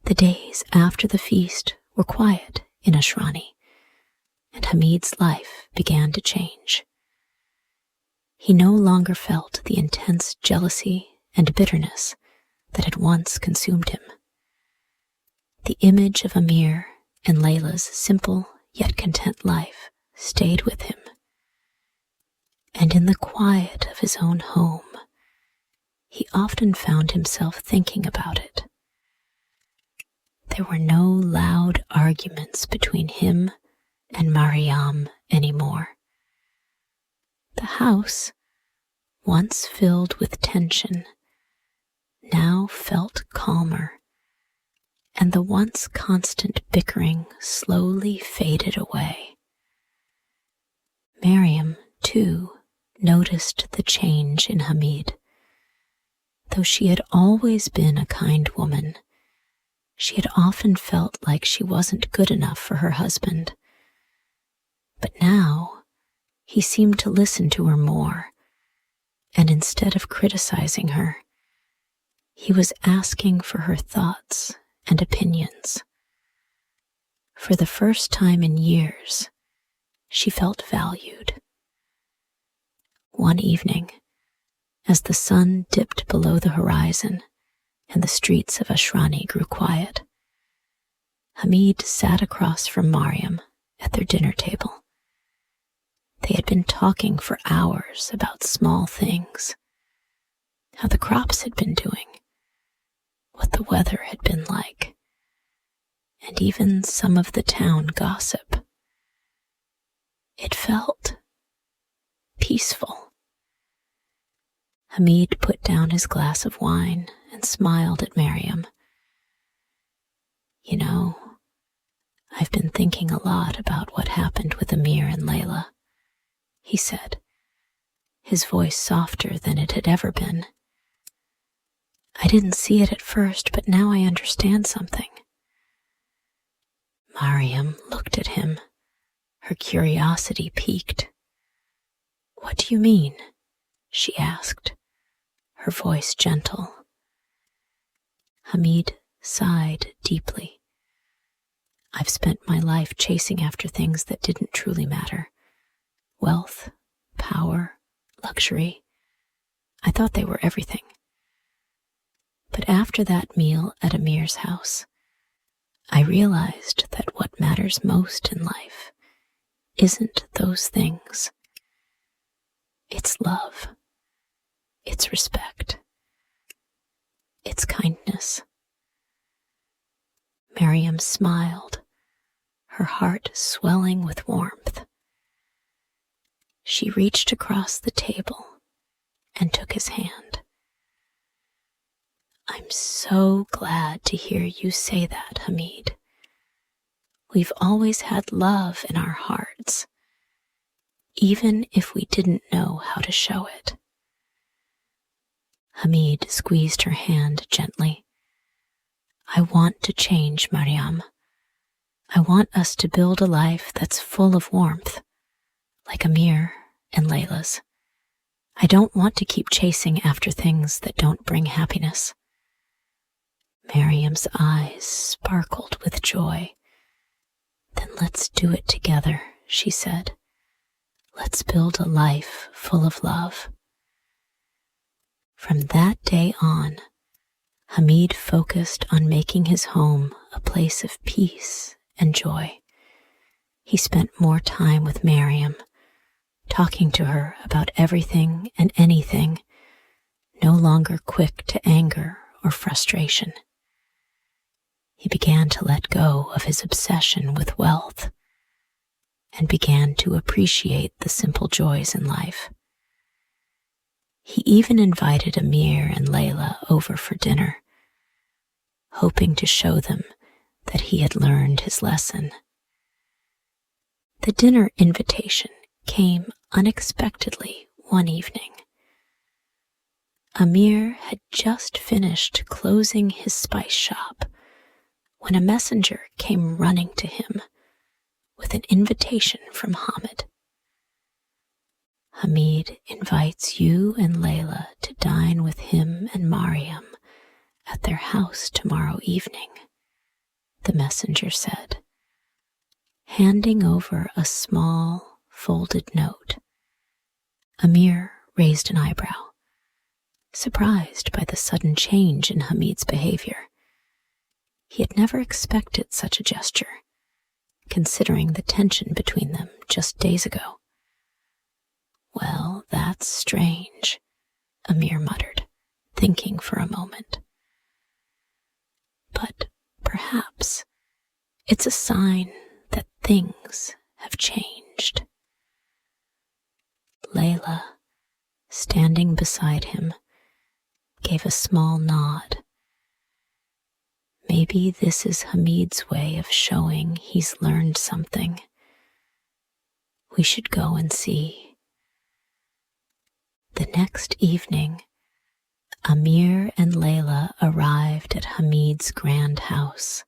The days after the feast were quiet in Ashrani, and Hamid's life began to change. He no longer felt the intense jealousy and bitterness that had once consumed him. The image of Amir and Layla's simple yet content life stayed with him, and in the quiet of his own home, he often found himself thinking about it. There were no loud arguments between him and Mariam anymore. The house, once filled with tension, now felt calmer, and the once constant bickering slowly faded away. Mariam, too, noticed the change in Hamid. Though she had always been a kind woman, she had often felt like she wasn't good enough for her husband. But now, he seemed to listen to her more, and instead of criticizing her, he was asking for her thoughts and opinions. For the first time in years, she felt valued. One evening, as the sun dipped below the horizon and the streets of Ashrani grew quiet, Hamid sat across from Mariam at their dinner table. They had been talking for hours about small things, how the crops had been doing, what the weather had been like, and even some of the town gossip. It felt peaceful. Hamid put down his glass of wine and smiled at Mariam. "You know, I've been thinking a lot about what happened with Amir and Layla," he said, his voice softer than it had ever been. "I didn't see it at first, but now I understand something." Mariam looked at him, her curiosity piqued. "What do you mean?" she asked, her voice gentle. Hamid sighed deeply. "I've spent my life chasing after things that didn't truly matter. Wealth, power, luxury. I thought they were everything. But after that meal at Amir's house, I realized that what matters most in life isn't those things. It's love. It's respect. It's kindness." Mariam smiled, her heart swelling with warmth. She reached across the table and took his hand. "I'm so glad to hear you say that, Hamid. We've always had love in our hearts, even if we didn't know how to show it." Hamid squeezed her hand gently. "I want to change, Mariam. I want us to build a life that's full of warmth, like Amir and Layla's. I don't want to keep chasing after things that don't bring happiness." Mariam's eyes sparkled with joy. "Then let's do it together," she said. "Let's build a life full of love." From that day on, Hamid focused on making his home a place of peace and joy. He spent more time with Mariam, talking to her about everything and anything, no longer quick to anger or frustration. He began to let go of his obsession with wealth and began to appreciate the simple joys in life. He even invited Amir and Layla over for dinner, hoping to show them that he had learned his lesson. The dinner invitation came unexpectedly one evening. Amir had just finished closing his spice shop when a messenger came running to him with an invitation from Hamid. "Hamid invites you and Layla to dine with him and Mariam at their house tomorrow evening," the messenger said, handing over a small, folded note. Amir raised an eyebrow, surprised by the sudden change in Hamid's behavior. He had never expected such a gesture, considering the tension between them just days ago. "Well, that's strange," Amir muttered, thinking for a moment. "But perhaps it's a sign that things have changed." Layla, standing beside him, gave a small nod. Maybe this is Hamid's way of showing he's learned something. We should go and see. The next evening, Amir and Layla arrived at Hamid's grand house,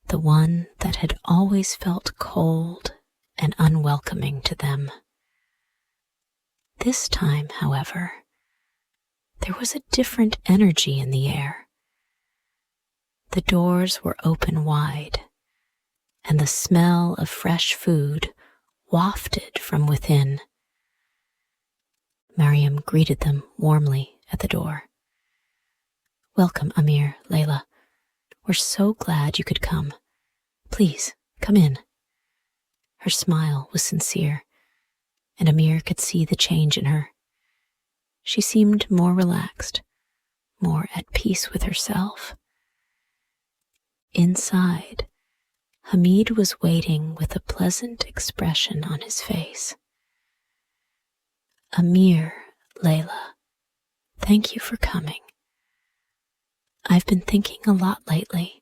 the one that had always felt cold and unwelcoming to them. This time, however, there was a different energy in the air. The doors were open wide, and the smell of fresh food wafted from within. Mariam greeted them warmly at the door. "Welcome, Amir, Layla. We're so glad you could come. Please, come in." Her smile was sincere, and Amir could see the change in her. She seemed more relaxed, more at peace with herself. Inside, Hamid was waiting with a pleasant expression on his face. "Amir, Layla, thank you for coming. I've been thinking a lot lately,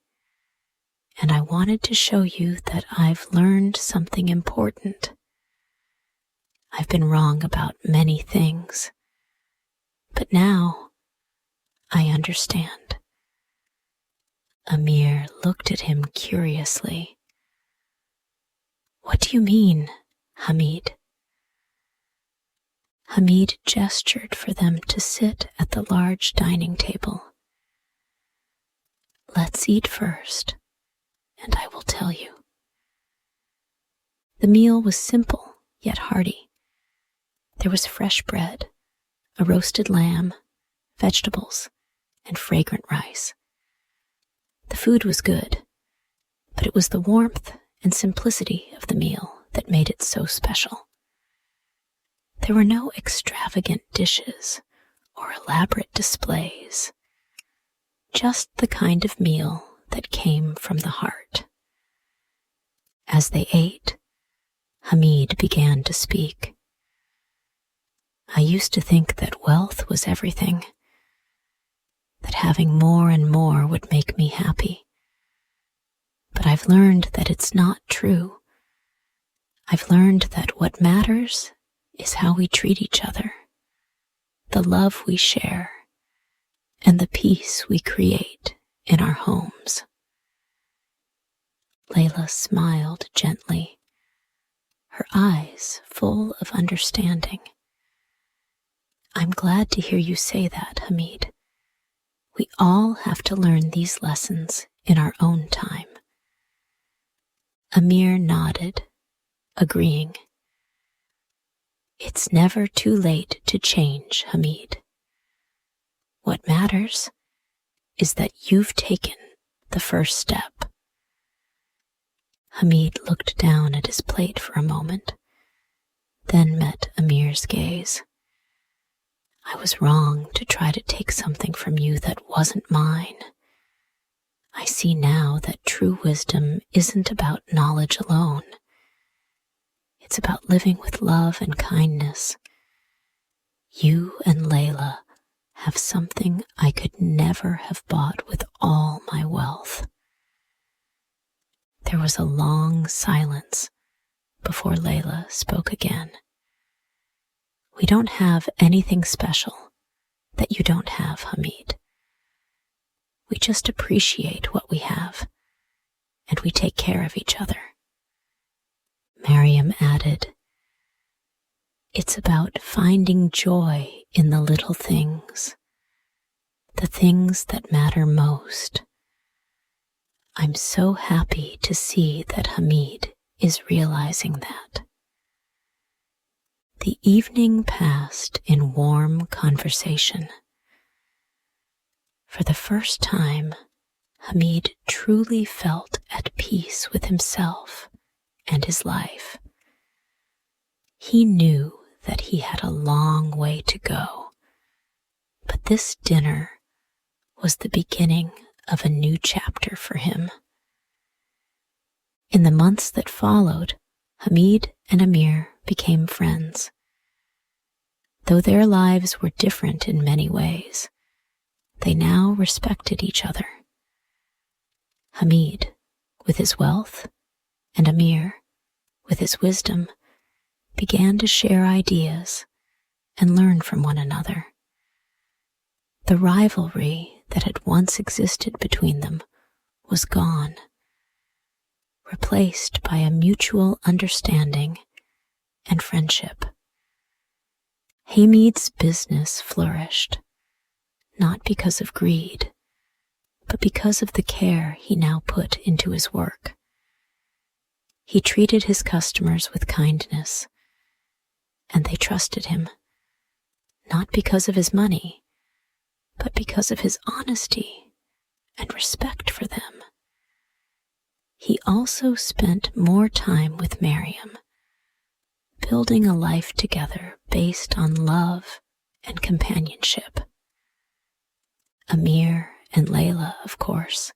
and I wanted to show you that I've learned something important. I've been wrong about many things, but now I understand." Amir looked at him curiously. "What do you mean, Hamid?" Hamid gestured for them to sit at the large dining table. "Let's eat first, and I will tell you." The meal was simple yet hearty. There was fresh bread, a roasted lamb, vegetables, and fragrant rice. The food was good, but it was the warmth and simplicity of the meal that made it so special. There were no extravagant dishes or elaborate displays, just the kind of meal that came from the heart. As they ate, Hamid began to speak. "I used to think that wealth was everything, that having more and more would make me happy. But I've learned that it's not true. I've learned that what matters is how we treat each other, the love we share, and the peace we create in our homes." Layla smiled gently, her eyes full of understanding. "I'm glad to hear you say that, Hamid. We all have to learn these lessons in our own time." Amir nodded, agreeing. "It's never too late to change, Hamid. What matters is that you've taken the first step." Hamid looked down at his plate for a moment, then met Amir's gaze. "I was wrong to try to take something from you that wasn't mine. I see now that true wisdom isn't about knowledge alone. It's about living with love and kindness. You and Layla have something I could never have bought with all my wealth." There was a long silence before Layla spoke again. "We don't have anything special that you don't have, Hamid. We just appreciate what we have, and we take care of each other." Mariam added, "It's about finding joy in the little things, the things that matter most. I'm I'm so happy to see that Hamid is realizing that. The evening passed in warm conversation. For the first time, Hamid truly felt at peace with himself and his life. He knew that he had a long way to go, but this dinner was the beginning of a new chapter for him. In the months that followed, Hamid and Amir became friends. Though their lives were different in many ways, they now respected each other. Hamid, with his wealth, and Amir, with his wisdom, began to share ideas and learn from one another. The rivalry that had once existed between them was gone, replaced by a mutual understanding and friendship. Hamid's business flourished, not because of greed, but because of the care he now put into his work. He treated his customers with kindness, and they trusted him, not because of his money, but because of his honesty and respect for them. He also spent more time with Miriam, building a life together based on love and companionship. Amir and Layla, of course,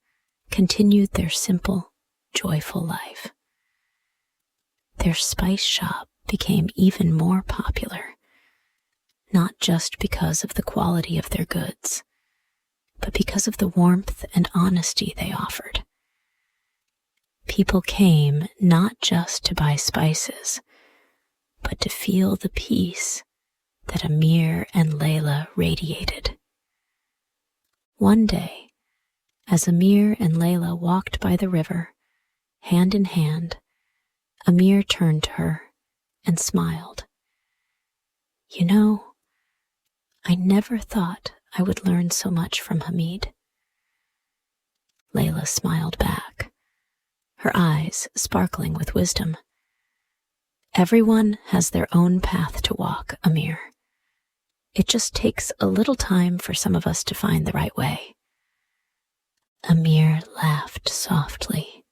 continued their simple, joyful life. Their spice shop became even more popular, not just because of the quality of their goods, but because of the warmth and honesty they offered. People came not just to buy spices, but to feel the peace that Amir and Layla radiated. One day, as Amir and Layla walked by the river, hand in hand, Amir turned to her and smiled. "You know, I never thought I would learn so much from Hamid." Layla smiled back, her eyes sparkling with wisdom. "Everyone has their own path to walk, Amir. It just takes a little time for some of us to find the right way." Amir laughed softly.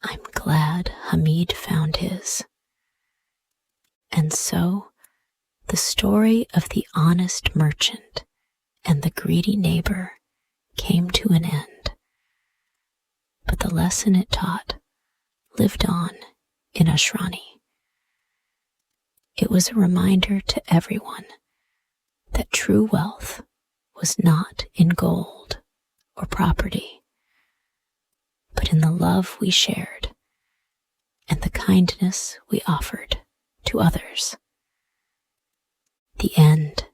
"I'm glad Hamid found his." And so, the story of the honest merchant and the greedy neighbor came to an end. But the lesson it taught lived on in Ashrani. It was a reminder to everyone that true wealth was not in gold or property, but in the love we shared and the kindness we offered to others. The end.